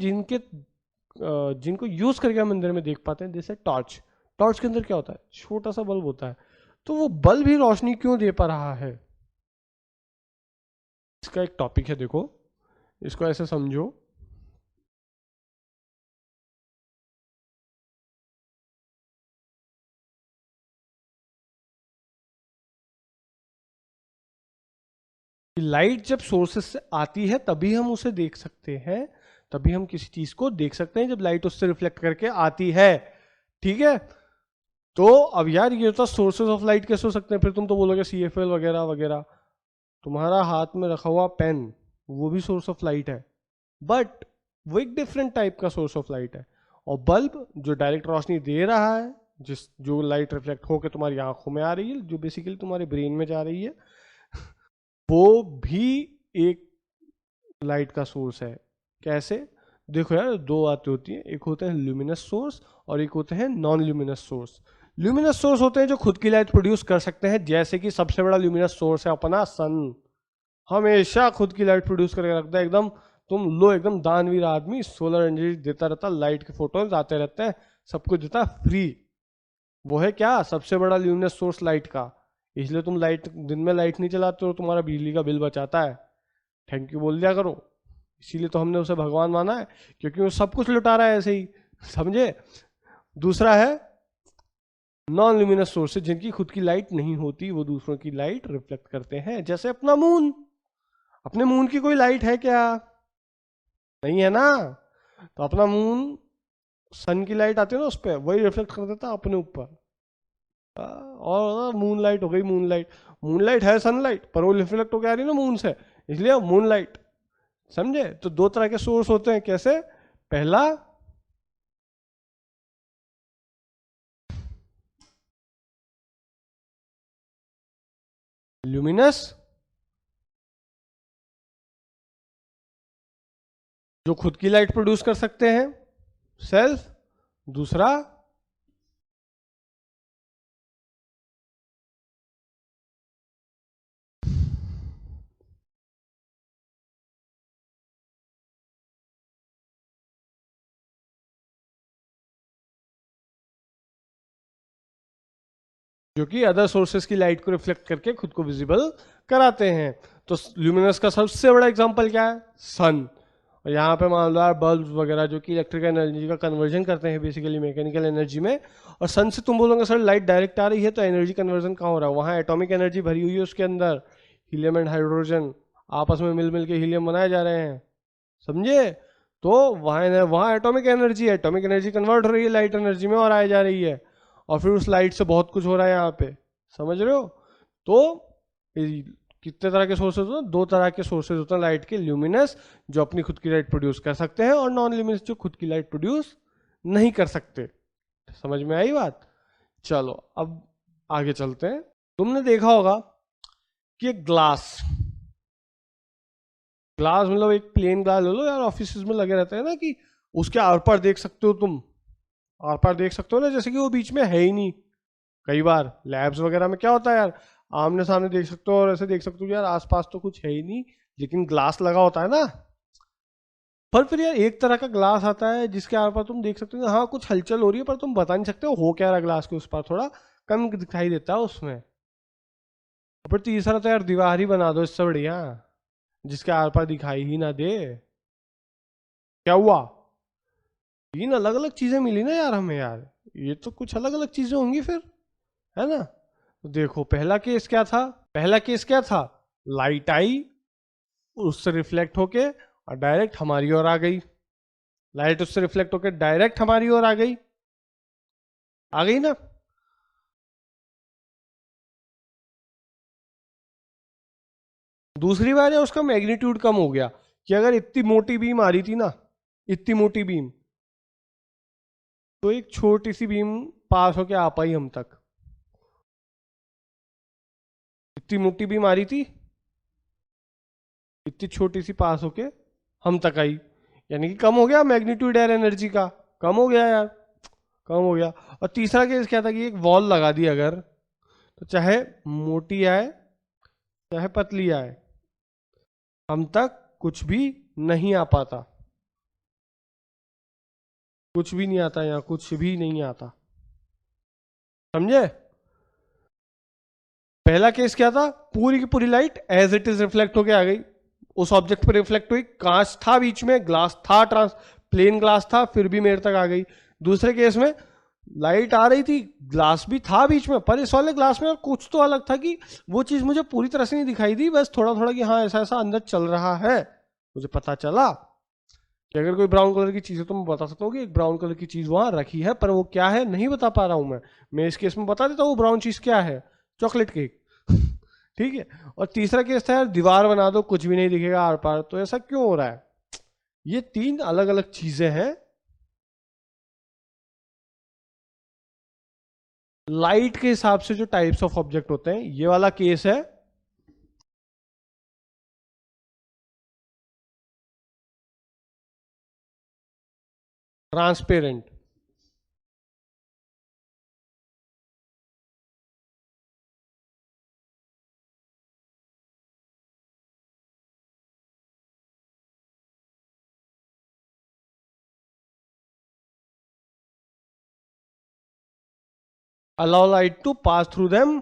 Speaker 1: जिनको यूज़ करके हम अंदर में देख पाते हैं, जैसे टॉर्च। टॉर्च के अंदर क्या होता है, छोटा सा बल्ब होता है, तो वो बल्ब ही रोशनी क्यों दे पा रहा है, इसका एक टॉपिक है। देखो इसको ऐसे समझो, लाइट जब सोर्सेस से आती है तभी हम उसे देख सकते हैं, तभी हम किसी चीज को देख सकते हैं जब लाइट उससे रिफ्लेक्ट करके आती है। ठीक है, तो अब यार ये तो सोर्सेज ऑफ लाइट कैसे हो सकते हैं, फिर तुम तो बोलोगे CFL वगैरह वगैरह। तुम्हारा हाथ में रखा हुआ पेन वो भी सोर्स ऑफ लाइट है, बट वो एक डिफरेंट टाइप का सोर्स ऑफ लाइट है। और बल्ब जो डायरेक्ट रोशनी दे रहा है, जो लाइट रिफ्लेक्ट होकर तुम्हारी आंखों में आ रही है, जो बेसिकली तुम्हारे ब्रेन में जा रही है, वो भी एक लाइट का सोर्स है। कैसे? देखो यार, दो बातें होती हैं, एक होते हैं ल्यूमिनस सोर्स और एक होते हैं non luminous source. Luminous source होते हैं जो खुद की लाइट प्रोड्यूस कर सकते हैं, जैसे कि सबसे बड़ा ल्यूमिनस सोर्स है अपना सन। हमेशा खुद की लाइट प्रोड्यूस करके रखता है एकदम। तुम लो एकदम दानवीर आदमी, सोलर एनर्जी देता रहता, लाइट के फोटोन्स आते रहते हैं, सब कुछ देता फ्री। वो है क्या? सबसे बड़ा ल्यूमिनस सोर्स लाइट का। इसलिए तुम लाइट दिन में लाइट नहीं चलाते हो, तुम्हारा बिजली का बिल बचाता है। थैंक यू बोल दिया करो। इसीलिए तो हमने उसे भगवान माना है, क्योंकि वो सब कुछ लुटा रहा है ऐसे ही, समझे? दूसरा है नॉन ल्यूमिनस सोर्सेज, जिनकी खुद की लाइट नहीं होती, वो दूसरों की लाइट रिफ्लेक्ट करते हैं, जैसे अपना मून। अपने मून की कोई लाइट है क्या? नहीं है ना। तो अपना मून, सन की लाइट आती है ना उस पर, वही रिफ्लेक्ट कर देता है अपने ऊपर। और मून लाइट हो गई, मून लाइट। मून लाइट है सनलाइट, पर वो रिफ्लेक्ट होकर आ रही है ना मून से, इसलिए मून लाइट। समझे? तो दो तरह के सोर्स होते हैं। कैसे? पहला ल्यूमिनस, जो खुद की लाइट प्रोड्यूस कर सकते हैं, सेल्फ। दूसरा जो कि अदर सोर्सेस की लाइट को रिफ्लेक्ट करके खुद को विजिबल कराते हैं। तो ल्यूमिनस का सबसे बड़ा एग्जांपल क्या है? सन। और यहाँ पे मान लो बल्ब वगैरह जो कि इलेक्ट्रिकल एनर्जी का कन्वर्जन करते हैं बेसिकली मैकेनिकल एनर्जी में। और सन से तुम बोलोगे सर लाइट डायरेक्ट आ रही है, तो एनर्जी कन्वर्जन कहाँ हो रहा है? वहाँ एटॉमिक एनर्जी भरी हुई है उसके अंदर, हीलियम एंड हाइड्रोजन आपस में मिल मिल के हीलियम बनाए जा रहे हैं, समझे? तो वहाँ वहाँ एटॉमिक एनर्जी है, एटॉमिक एनर्जी कन्वर्ट हो रही है लाइट एनर्जी में और आई जा रही है, और फिर उस लाइट से बहुत कुछ हो रहा है यहाँ पे, समझ रहे हो? तो कितने तरह के सोर्सेज होते हैं? दो तरह के सोर्सेज होते हैं लाइट के, ल्यूमिनस जो अपनी खुद की लाइट प्रोड्यूस कर सकते हैं, और नॉन ल्यूमिनस जो खुद की लाइट प्रोड्यूस नहीं कर सकते। समझ में आई बात? चलो अब आगे चलते हैं। तुमने देखा होगा कि एक ग्लास, ग्लास मतलब एक प्लेन ग्लास ले लो यार, ऑफिस में लगे रहते हैं ना, कि उसके आर पार देख सकते हो तुम, आर पार देख सकते हो ना, जैसे कि वो बीच में है ही नहीं। कई बार लैब्स वगैरह में क्या होता है यार, आमने सामने देख सकते हो और ऐसे देख सकते हो यार आसपास तो कुछ है ही नहीं, लेकिन ग्लास लगा होता है ना। पर फिर यार एक तरह का ग्लास आता है जिसके आर पार तुम देख सकते हो हाँ कुछ हलचल हो रही है, पर तुम बता नहीं सकते हो क्या रहा ग्लास के उस पार, थोड़ा कम दिखाई देता है उसमें। फिर तीसरा तो यार दीवार ही बना दो इससे बढ़िया, जिसके आर पार दिखाई ही ना दे। क्या हुआ? तीन अलग अलग चीजें मिली ना यार हमें यार, ये तो कुछ अलग अलग चीजें होंगी फिर, है ना? तो देखो पहला केस क्या था? पहला केस क्या था? लाइट आई, उससे रिफ्लेक्ट होके और डायरेक्ट हमारी ओर आ गई। लाइट उससे रिफ्लेक्ट होके डायरेक्ट हमारी ओर आ गई, आ गई ना? दूसरी बार है उसका मैग्नीट्यूड कम हो गया, कि अगर इतनी मोटी बीम आ रही थी ना, इतनी मोटी बीम, तो एक छोटी सी बीम पास होके आ पाई हम तक। इतनी मोटी बीम आ रही थी, इतनी छोटी सी पास होके हम तक आई, यानी कि कम हो गया मैग्नीट्यूड एयर एनर्जी का, कम हो गया यार, कम हो गया। और तीसरा केस क्या था कि एक वॉल लगा दी अगर, तो चाहे मोटी आए चाहे पतली आए, हम तक कुछ भी नहीं आ पाता, कुछ भी नहीं आता, यहाँ कुछ भी नहीं आता, समझे? पहला केस क्या था? पूरी की पूरी light as it is reflect होके आ गई, उस ऑब्जेक्ट पर रिफ्लेक्ट हुई, कांच था बीच में, ग्लास था, ट्रांस प्लेन ग्लास था, फिर भी मेरे तक आ गई। दूसरे केस में लाइट आ रही थी, ग्लास भी था बीच में, पर इस वाले ग्लास में कुछ तो अलग था कि वो चीज मुझे पूरी तरह से नहीं दिखाई दी, बस थोड़ा थोड़ा कि हाँ ऐसा ऐसा अंदर चल रहा है, मुझे पता चला। कि अगर कोई ब्राउन कलर की चीज़ है तो मैं बता सकता हूँ कि एक ब्राउन कलर की चीज़ वहाँ रखी है, पर वो क्या है नहीं बता पा रहा हूँ मैं इस केस में बता देता हूँ वो ब्राउन चीज़ क्या है, चॉकलेट केक। ठीक है। और तीसरा केस था यार, दीवार बना दो कुछ भी नहीं दिखेगा आर पार, तो ऐसा क्यों हो रहा है? ये तीन अलग अलग चीजें हैं। लाइट के हिसाब से जो टाइप्स ऑफ ऑब्जेक्ट होते हैं, ये वाला केस है transparent. Allow light to pass through them.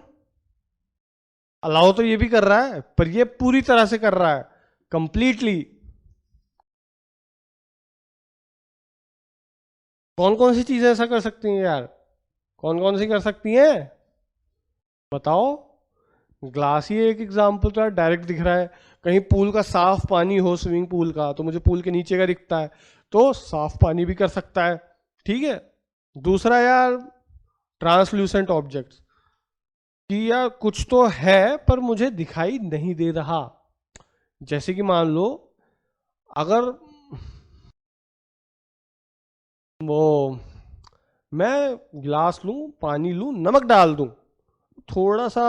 Speaker 1: Allow तो ये भी कर रहा है, पर ये पूरी तरह से कर रहा है, कंप्लीटली। कौन कौन सी चीजें ऐसा कर सकती हैं यार? कौन कौन सी कर सकती हैं? बताओ। ग्लास ही एक एग्जाम्पल तो यार, डायरेक्ट दिख रहा है। कहीं पूल का साफ पानी हो, स्विमिंग पूल का, तो मुझे पूल के नीचे का दिखता है, तो साफ पानी भी कर सकता है। ठीक है। दूसरा यार, ट्रांसल्यूसेंट ऑब्जेक्ट्स, कि यार कुछ तो है पर मुझे दिखाई नहीं दे रहा। जैसे कि मान लो, अगर वो मैं गिलास लूं, पानी लूं, नमक डाल दूं, थोड़ा सा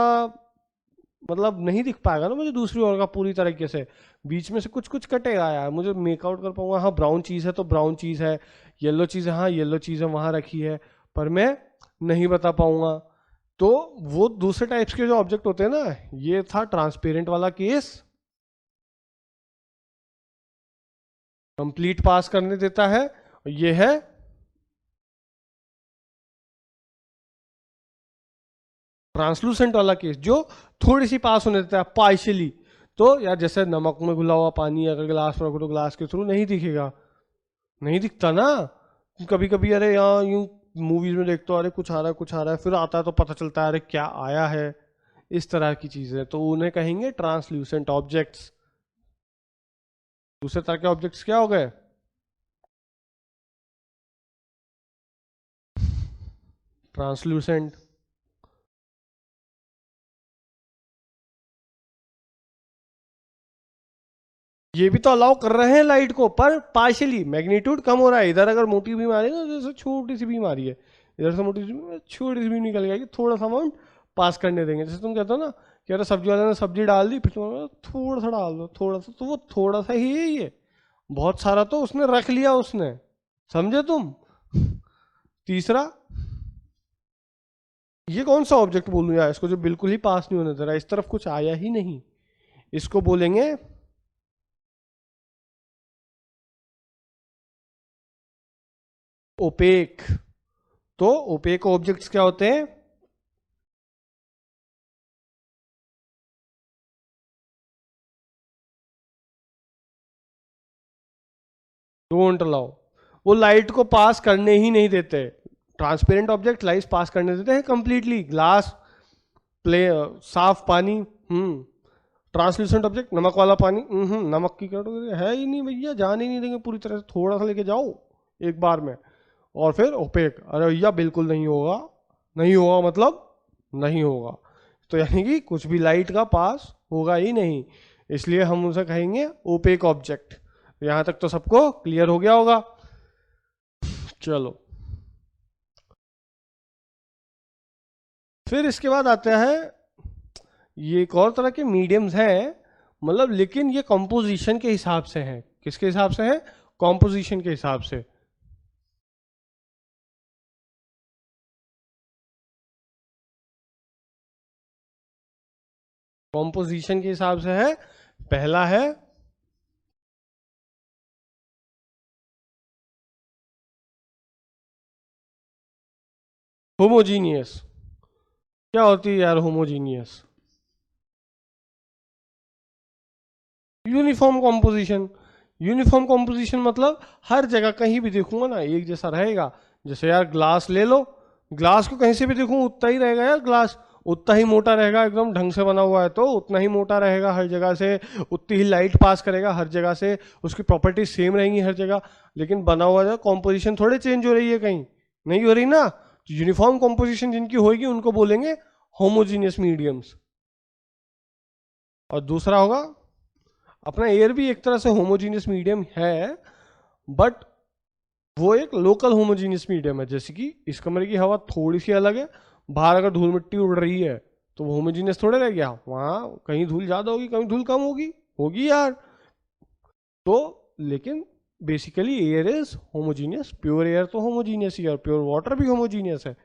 Speaker 1: मतलब नहीं दिख पाएगा ना मुझे दूसरी ओर का पूरी तरीके से, बीच में से कुछ कुछ कटेगा यार, मुझे मेकआउट कर पाऊंगा हाँ ब्राउन चीज़ है तो ब्राउन चीज़ है, येलो चीज़ है हाँ येलो चीज़ है वहाँ रखी है, पर मैं नहीं बता पाऊंगा। तो वो दूसरे टाइप्स के जो ऑब्जेक्ट होते हैं ना, ये था ट्रांसपेरेंट वाला केस, कंप्लीट पास करने देता है। और ये है ट्रांसलूसेंट वाला केस, जो थोड़ी सी पास होने देता है पार्शियली। तो यार जैसे नमक में घुला हुआ पानी अगर गिलास में रखो तो गिलास के थ्रू नहीं दिखेगा, नहीं दिखता ना। कभी कभी अरे यहाँ यूं मूवीज में देखते हो, अरे कुछ आ रहा है कुछ आ रहा है, फिर आता है तो पता चलता है अरे क्या आया है। इस तरह की चीजें तो उन्हें कहेंगे ट्रांसल्यूसेंट ऑब्जेक्ट्स। दूसरे तरह के ऑब्जेक्ट्स क्या हो गए? ट्रांसल्यूसेंट। ये भी तो अलाउ कर रहे हैं लाइट को, पर पार्शियली, मैग्नीट्यूड कम हो रहा है। इधर अगर मोटी बीम आ रही है ना, जैसे छोटी सी बीम आ रही है, इधर से मोटी सी छोटी सी बीम निकल जाएगी, थोड़ा सा अमाउंट पास करने देंगे। जैसे तुम कहते हो ना कि अरे सब्जी वाले ने सब्जी डाल दी, फिर तुम थोड़ा सा डाल दो, थोड़ा सा, तो वो थोड़ा सा ही है ये, बहुत सारा तो उसने रख लिया उसने। समझे तुम? तीसरा, ये कौन सा ऑब्जेक्ट बोलूं यार इसको जो बिल्कुल ही पास नहीं होने दे रहा, इस तरफ कुछ आया ही नहीं, इसको बोलेंगे ओपेक। तो ओपेक ऑब्जेक्ट्स क्या होते हैं? डोंट अलाउ, वो लाइट को पास करने ही नहीं देते। ट्रांसपेरेंट ऑब्जेक्ट लाइट पास करने देते हैं कंप्लीटली, ग्लास, प्ले, साफ पानी। ट्रांसल्यूसेंट ऑब्जेक्ट, नमक वाला पानी, नमक की कैटेगरी है ही नहीं भैया, जान ही नहीं देंगे पूरी तरह से, थोड़ा सा लेके जाओ एक बार में। और फिर ओपेक, अरे भैया बिल्कुल नहीं होगा, नहीं होगा मतलब नहीं होगा, तो यानी कि कुछ भी लाइट का पास होगा ही नहीं, इसलिए हम उसे कहेंगे ओपेक ऑब्जेक्ट। यहां तक तो सबको क्लियर हो गया होगा। चलो, फिर इसके बाद आता है, ये एक और तरह के मीडियम्स हैं, मतलब लेकिन ये कॉम्पोजिशन के हिसाब से हैं। किसके हिसाब से है? कॉम्पोजिशन के हिसाब से। कॉम्पोजिशन के हिसाब से है। पहला है होमोजीनियस। क्या होती है यार homogeneous? Uniform composition. Uniform composition मतलब हर जगह कहीं भी देखूंगा ना एक जैसा रहेगा। जैसे यार ग्लास ले लो, ग्लास को कहीं से भी देखूं उतना ही रहेगा यार ग्लास, उतना ही मोटा रहेगा, एकदम ढंग से बना हुआ है तो उतना ही मोटा रहेगा हर जगह से, उतनी ही लाइट पास करेगा हर जगह से, उसकी प्रॉपर्टी सेम रहेंगी हर जगह। लेकिन बना हुआ जो कॉम्पोजिशन थोड़े चेंज हो रही है, कहीं नहीं हो रही ना। तो यूनिफॉर्म कॉम्पोजिशन जिनकी होगी उनको बोलेंगे होमोजीनियस मीडियम्स। और दूसरा होगा अपना एयर भी एक तरह से होमोजीनियस मीडियम है, बट वो एक लोकल होमोजीनियस मीडियम है। जैसे कि इस कमरे की हवा थोड़ी सी अलग है, बाहर अगर धूल मिट्टी उड़ रही है तो वो होमोजीनियस थोड़े रह गया, वहां कहीं धूल ज्यादा होगी कहीं धूल कम होगी, होगी यार। तो लेकिन basically air is homogeneous, pure air तो होमोजीनियस ही है और प्योर वाटर भी होमोजीनियस है।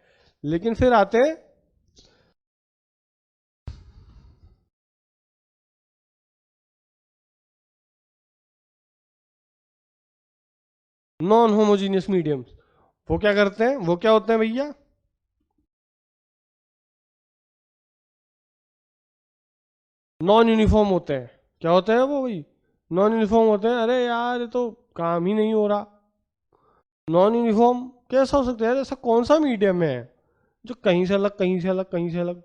Speaker 1: लेकिन फिर आते हैं नॉन होमोजीनियस मीडियम्स। वो क्या करते हैं, वो क्या होते हैं भैया? नॉन यूनिफॉर्म होते हैं। क्या होते हैं वो भाई? नॉन यूनिफॉर्म होते हैं। अरे यार ये तो काम ही नहीं हो रहा। नॉन यूनिफॉर्म कैसा हो सकता है यार? ऐसा कौन सा मीडियम है जो कहीं से अलग कहीं से अलग कहीं से अलग?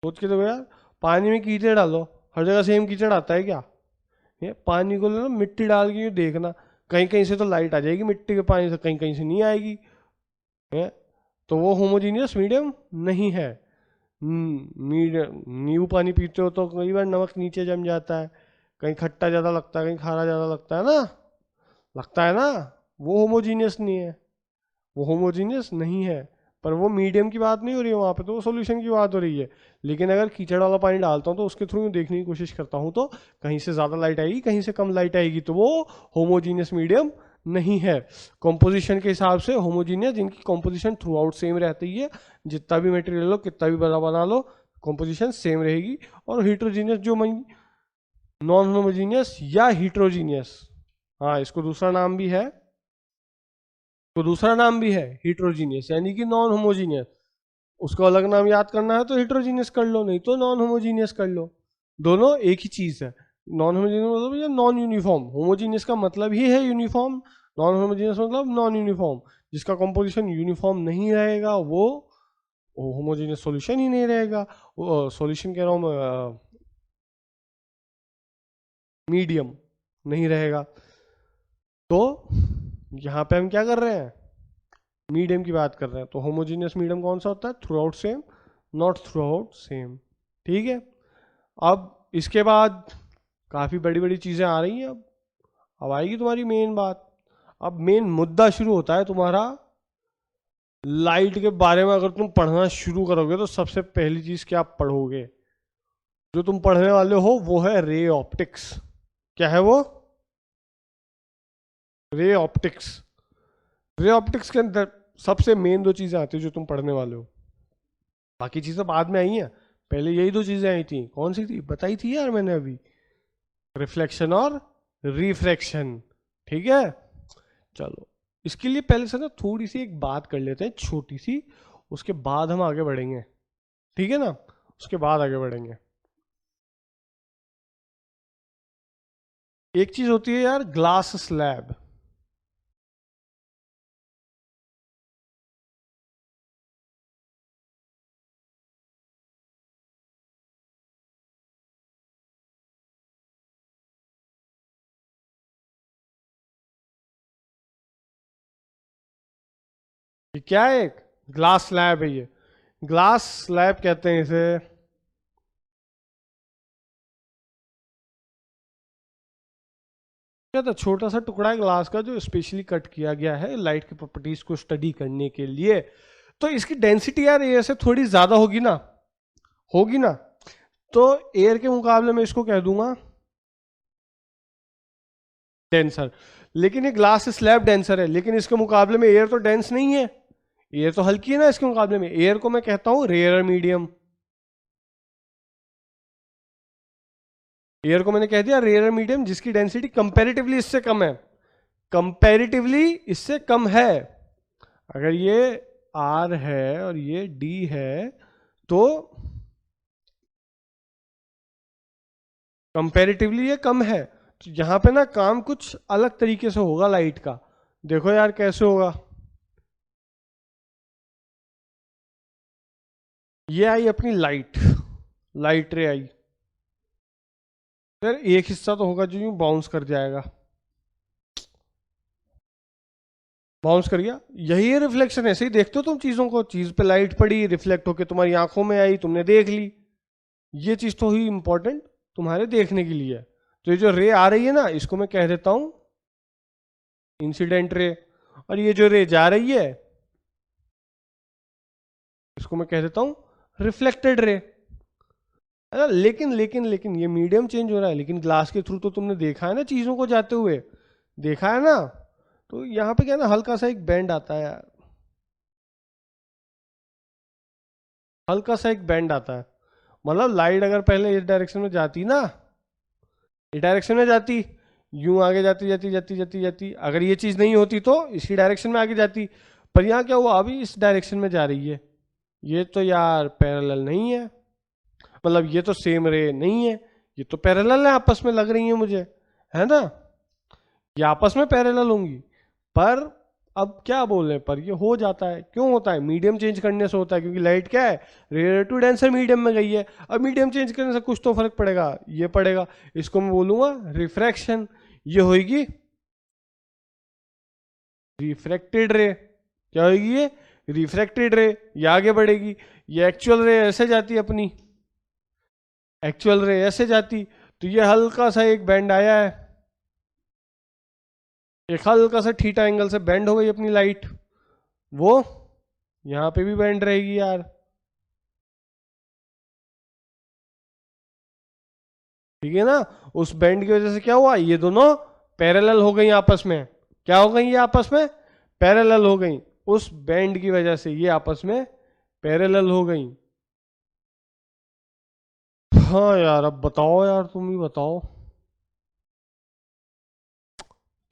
Speaker 1: सोच के देखो यार, पानी में कीचड़ डालो, हर जगह सेम कीचड़ आता है क्या? ये पानी को ना मिट्टी डाल के ये देखना, कहीं कहीं से तो लाइट आ जाएगी मिट्टी के पानी से, कहीं कहीं से नहीं आएगी है। तो वो होमोजीनियस मीडियम नहीं है। मीडियम नींबू पानी पीते हो तो कई बार नमक नीचे जम जाता है, कहीं खट्टा ज़्यादा लगता है कहीं खारा ज़्यादा लगता है ना, लगता है ना। वो होमोजीनियस नहीं है, वो होमोजीनियस नहीं है। पर वो मीडियम की बात नहीं हो रही है वहाँ पे, तो वो सोल्यूशन की बात हो रही है। लेकिन अगर कीचड़ वाला पानी डालता हूँ तो उसके थ्रू देखने की कोशिश करता हूँ तो कहीं से ज़्यादा लाइट आएगी कहीं से कम लाइट आएगी, तो वो होमोजीनियस मीडियम नहीं है। कॉम्पोजिशन के हिसाब से होमोजीनियस जिनकी कॉम्पोजिशन थ्रू आउट सेम रहती है, जितना भी मटेरियल लो कितना भी बना लो कॉम्पोजिशन सेम रहेगी। और हीट्रोजीनियस जो नॉन होमोजीनियस या हीट्रोजीनियस, हाँ इसको दूसरा नाम भी है, तो दूसरा नाम भी है हीट्रोजीनियस यानी कि नॉन होमोजीनियस। उसको अलग नाम याद करना है तो हीट्रोजीनियस कर लो, नहीं तो नॉन होमोजीनियस कर लो। दोनों एक ही चीज है। नॉन होमोजीनियस मतलब ये नॉन यूनिफॉर्म, होमोजीनियस का मतलब ही है यूनिफॉर्म, नॉन होमोजीनियस मतलब नॉन यूनिफॉर्म। जिसका कंपोजिशन यूनिफॉर्म नहीं रहेगा वो होमोजीनियस सॉल्यूशन ही नहीं रहेगा। सॉल्यूशन कह रहा हूँ मैं, मीडियम नहीं रहेगा। तो यहाँ पे हम क्या कर रहे हैं, मीडियम की बात कर रहे हैं। तो होमोजीनियस मीडियम कौन सा होता है? Through out same, not through out same. ठीक है। अब इसके बाद काफ़ी बड़ी बड़ी चीज़ें आ रही हैं। अब आएगी तुम्हारी मेन बात। अब मेन मुद्दा शुरू होता है तुम्हारा लाइट के बारे में। अगर तुम पढ़ना शुरू करोगे तो सबसे पहली चीज़ क्या पढ़ोगे, जो तुम पढ़ने वाले हो वो है रे ऑप्टिक्स। क्या है वो? Ray optics. रे ऑप्टिक्स के अंदर सबसे मेन दो चीज़ें आती है जो तुम पढ़ने वाले हो, बाकी चीज़ें बाद में आई हैं। पहले यही दो चीज़ें आई थी, कौन सी थी बताई थी यार मैंने अभी? रिफ्लेक्शन और रिफ्रैक्शन। ठीक है। चलो इसके लिए पहले से ना थोड़ी सी एक बात कर लेते हैं छोटी सी, उसके बाद हम आगे बढ़ेंगे। ठीक है ना, उसके बाद आगे बढ़ेंगे। एक चीज होती है यार ग्लास स्लैब। ये क्या है? एक ग्लास स्लैब है ये। ग्लास स्लैब कहते हैं इसे। क्या था, छोटा सा टुकड़ा है ग्लास का जो स्पेशली कट किया गया है लाइट की प्रॉपर्टीज को स्टडी करने के लिए। तो इसकी डेंसिटी यार एयर से थोड़ी ज्यादा होगी ना, होगी ना। तो एयर के मुकाबले में इसको कह दूंगा डेंसर। लेकिन ये ग्लास स्लैब डेंसर है, लेकिन इसके मुकाबले में एयर तो डेंस नहीं है, एयर तो हल्की है ना इसके मुकाबले में। एयर को मैं कहता हूं रेयर मीडियम। एयर को मैंने कह दिया रेयर मीडियम जिसकी डेंसिटी कंपैरेटिवली इससे कम है, कंपैरेटिवली इससे कम है। अगर ये आर है और ये डी है तो कंपैरेटिवली ये कम है। तो यहां पे ना काम कुछ अलग तरीके से होगा लाइट का। देखो यार कैसे होगा। ये आई अपनी लाइट, लाइट रे आई, फिर एक हिस्सा तो होगा जो यूं बाउंस कर जाएगा, बाउंस कर गया, यही है रिफ्लेक्शन। ऐसे ही देखते हो तुम चीजों को, चीज पे लाइट पड़ी, रिफ्लेक्ट होके तुम्हारी आंखों में आई, तुमने देख ली, ये चीज तो ही इंपॉर्टेंट तुम्हारे देखने के लिए है। तो ये जो रे आ रही है ना, इसको मैं कह देता हूं इंसिडेंट रे, और ये जो रे जा रही है इसको मैं कह देता हूं रिफ्लेक्टेड रे। लेकिन लेकिन लेकिन ये मीडियम चेंज हो रहा है, लेकिन ग्लास के थ्रू तो तुमने देखा है ना चीजों को जाते हुए, देखा है ना। तो यहाँ पे क्या है ना, हल्का सा एक बेंड आता है यार, हल्का सा एक बेंड आता है। मतलब लाइट अगर पहले इस डायरेक्शन में जाती ना, इस डायरेक्शन में जाती, यूं आगे जाती जाती जाती जाती जाती, अगर ये चीज नहीं होती तो इसी डायरेक्शन में आगे जाती। पर यहाँ क्या हुआ, अभी इस डायरेक्शन में जा रही है, ये तो यार पैरेलल नहीं है, मतलब ये तो सेम रे नहीं है, ये तो पैरेलल है, आपस में लग रही है मुझे, है ना, ये आपस में पैरेलल होंगी। पर अब क्या बोले, पर ये हो जाता है, क्यों होता है, मीडियम चेंज करने से होता है, क्योंकि लाइट क्या है, रेयर टू डेंसर मीडियम में गई है। अब मीडियम चेंज करने से कुछ तो फर्क पड़ेगा, ये पड़ेगा, इसको मैं बोलूंगा रिफ्रैक्शन। ये होगी रिफ्रैक्टेड रे, क्या होगी ये, रिफ्रैक्टेड रे, ये आगे बढ़ेगी। ये एक्चुअल रे ऐसे जाती अपनी, एक्चुअल रे ऐसे जाती, तो ये हल्का सा एक बैंड आया है, एक हल्का सा थीटा एंगल से बेंड हो गई अपनी लाइट, वो यहां पे भी बेंड रहेगी यार, ठीक है ना। उस बेंड की वजह से क्या हुआ, ये दोनों पैरेलल हो गई आपस में, क्या हो गई ये आपस में पैरेलल हो गई, उस बेंड की वजह से ये आपस में पैरेलल हो गई। हाँ यार, अब बताओ यार, तुम ही बताओ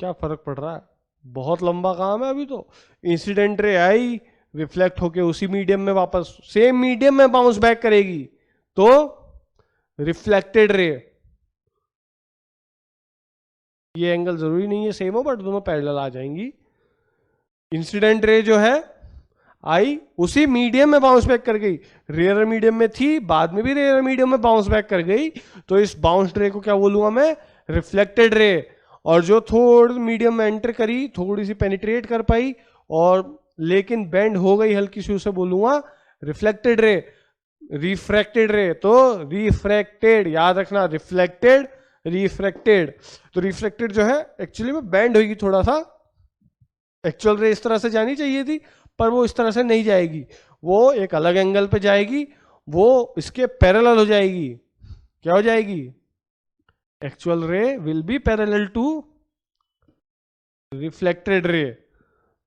Speaker 1: क्या फर्क पड़ रहा है, बहुत लंबा काम है अभी तो। इंसिडेंट रे आई, रिफ्लेक्ट होके उसी मीडियम में वापस सेम मीडियम में बाउंस बैक करेगी, तो रिफ्लेक्टेड रे, ये एंगल जरूरी नहीं है सेम हो, बट दोनों पैरेलल आ जाएंगी। इंसिडेंट रे जो है आई उसी मीडियम में बाउंस बैक कर गई, रेयर मीडियम में थी, बाद में भी रेयर मीडियम में बाउंस बैक कर गई, तो इस बाउंस रे को क्या बोलूंगा मैं, रिफ्लेक्टेड रे। और जो थोड़ी मीडियम में एंटर करी, थोड़ी सी पेनिट्रेट कर पाई, और लेकिन बेंड हो गई हल्की सी, उसे बोलूंगा रिफ्लेक्टेड रे। रिफ्रैक्टेड रे तो रिफ्रैक्टेड, याद रखना, रिफ्लेक्टेड रिफ्रैक्टेड। तो रिफ्लेक्टेड जो है एक्चुअली में बेंड होगी थोड़ा सा, एक्चुअल रे इस तरह से जानी चाहिए थी, पर वो इस तरह से नहीं जाएगी, वो एक अलग एंगल पे जाएगी, वो इसके पैरेलल हो जाएगी। क्या हो जाएगी, actual ray will be parallel to reflected ray,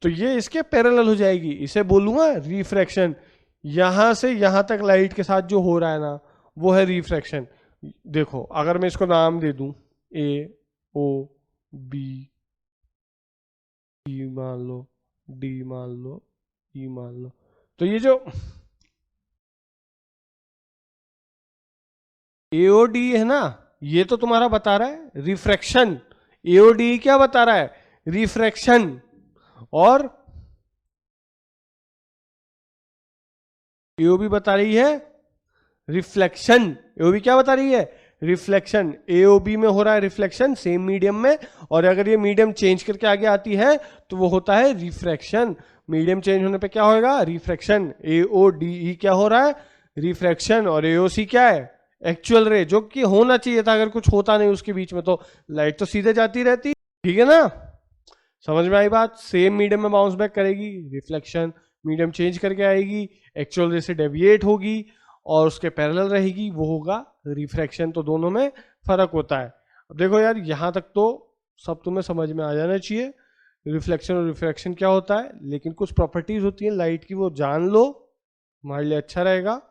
Speaker 1: तो ये इसके पैरेलल हो जाएगी, इसे बोलूंगा रिफ्रैक्शन। यहां से यहां तक लाइट के साथ जो हो रहा है ना, वो है रिफ्रैक्शन। देखो अगर मैं इसको नाम दे दूं, ए ओ बी, ई मान लो, डी मान लो, ई मान लो, तो ये जो एओडी है ना, ये तो तुम्हारा बता रहा है रिफ्रैक्शन, एओडी क्या बता रहा है, रिफ्रैक्शन। और एओबी बता रही है रिफ्लेक्शन, एओबी क्या बता रही है, रिफ्लेक्शन। एओबी में हो रहा है रिफ्लेक्शन सेम मीडियम में, और अगर ये मीडियम चेंज करके आगे आती है तो वो होता है रिफ्रैक्शन। मीडियम चेंज होने पे क्या होगा, रिफ्रैक्शन। एओडीई क्या हो रहा है, रिफ्रैक्शन। और एओसी क्या है, एक्चुअल रे, जो कि होना चाहिए था, अगर कुछ होता नहीं उसके बीच में तो लाइट तो सीधे जाती रहती, ठीक है ना। समझ में आई बात, सेम मीडियम में बाउंस बैक करेगी, रिफ्लेक्शन। मीडियम चेंज करके आएगी, एक्चुअल रे से डेविएट होगी और उसके पैरेलल रहेगी, वो होगा रिफ्रैक्शन। तो दोनों में फर्क होता है। अब देखो यार, यहां तक तो सब तुम्हें समझ में आ जाना चाहिए, रिफ्लेक्शन और रिफ्रैक्शन क्या होता है, लेकिन कुछ प्रॉपर्टीज होती है लाइट की, वो जान लो, हमारे लिए अच्छा रहेगा।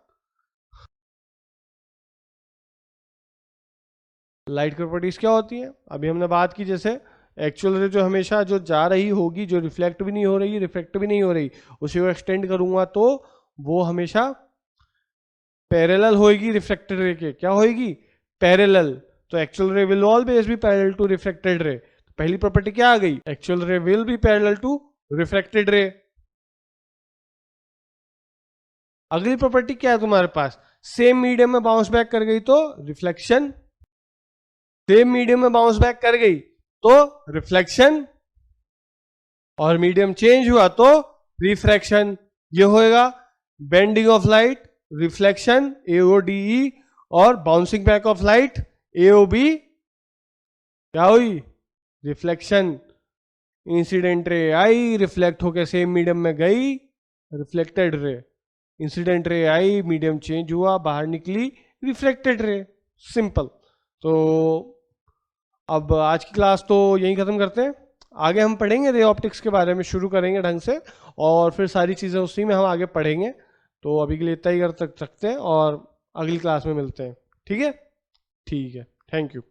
Speaker 1: लाइट की प्रॉपर्टीज क्या होती है, अभी हमने बात की, जैसे एक्चुअल रे जो हमेशा जो जा रही होगी, जो रिफ्लेक्ट भी नहीं हो रही, रिफ्लेक्ट भी नहीं हो रही, उसी को एक्सटेंड करूंगा तो वो हमेशा पैरेलल होएगी रिफ्लेक्टेड रे के, क्या होएगी, पैरेलल। तो actual ray will always be parallel to reflected ray. पहली प्रॉपर्टी क्या आ गई, actual ray will be parallel to reflected ray. अगली प्रॉपर्टी क्या है तुम्हारे पास, सेम मीडियम में बाउंस बैक कर गई तो रिफ्लेक्शन, सेम मीडियम में बाउंस बैक कर गई तो रिफ्लेक्शन, और मीडियम चेंज हुआ तो रिफ्रैक्शन। ये होएगा bending of light, reflection AODE, और bouncing back of light AOB, क्या हुई, रिफ्लेक्शन। इंसिडेंट रे आई, रिफ्लेक्ट होकर सेम मीडियम में गई, रिफ्लेक्टेड रे, इंसिडेंट रे आई, मीडियम चेंज हुआ, बाहर निकली, रिफ्लेक्टेड रे, सिंपल। तो अब आज की क्लास तो यहीं खत्म करते हैं, आगे हम पढ़ेंगे रे ऑप्टिक्स के बारे में, शुरू करेंगे ढंग से, और फिर सारी चीज़ें उसी में हम आगे पढ़ेंगे। तो अभी के लिए इतना ही कर सकते हैं, और अगली क्लास में मिलते हैं, ठीक है। ठीक है, थैंक यू।